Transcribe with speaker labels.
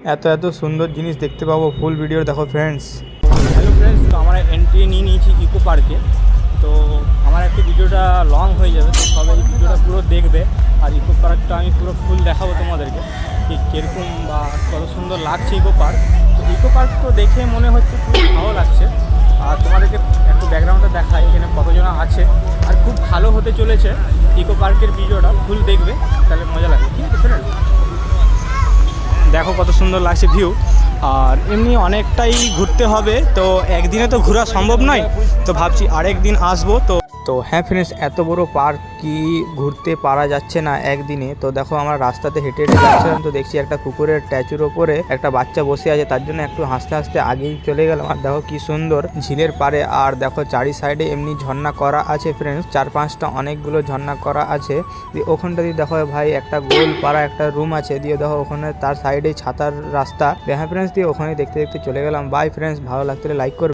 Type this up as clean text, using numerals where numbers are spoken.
Speaker 1: এত এত সুন্দর জিনিস দেখতে পাবো ফুল ভিডিও দেখো ফ্রেন্ডস।
Speaker 2: হ্যালো ফ্রেন্ডস, তো আমরা এন্ট্রি নিয়ে নিয়েছি ইকো পার্কে। তো আমার একটু ভিডিওটা লং হয়ে যাবে, তো সবাই এই ভিডিওটা পুরো দেখবে। আর ইকো পার্কটা আমি পুরো ফুল দেখাবো তোমাদেরকে, ঠিক কীরকম বা কত সুন্দর লাগছে ইকো পার্ক। তো ইকো পার্ক তো দেখে মনে হচ্ছে খুব ভালো লাগছে। আর তোমাদেরকে একটু ব্যাকগ্রাউন্ডটা দেখাই, এখানে কতজন আছে। আর খুব ভালো হতে চলেছে ইকো পার্কের ভিডিওটা, ফুল দেখবে তাহলে মজা লাগবে। ঠিক আছে ফ্রেন্ডস, দেখো কত সুন্দর লাগছে ভিউ। আর এমনি অনেকটাই ঘুরতে হবে, তো একদিনে তো ঘোরা সম্ভব নয়, তো ভাবছি আরেক দিন আসবো।
Speaker 1: তো হ্যাঁ ফ্রেন্ডস, এত বড় পার্ক কি ঘুরতে পারা যাচ্ছে না একদিনে। তো দেখো আমরা রাস্তাতে হেঁটে হেঁটে যাচ্ছিলাম, তো দেখছি একটা কুকুরের স্ট্যাচুর ওপরে একটা বাচ্চা বসে আছে, তার জন্য একটু হাসতে হাসতে আগেই চলে গেলাম। আর দেখো কি সুন্দর ঝিলের পারে, আর দেখো চারি সাইডে এমনি ঝর্ণা করা আছে ফ্রেন্ডস, 4-5টা অনেকগুলো ঝর্ণা করা আছে। দিয়ে ওখানটা দিয়ে দেখো ভাই একটা গোল পাড়া একটা রুম আছে, দিয়ে দেখো ওখানে তার সাইডে ছাতার রাস্তা। হ্যাঁ ফ্রেন্ডস, দিয়ে ওখানে দেখতে দেখতে চলে গেলাম। বাই ফ্রেন্ডস, ভালো লাগতে লাইক করবে।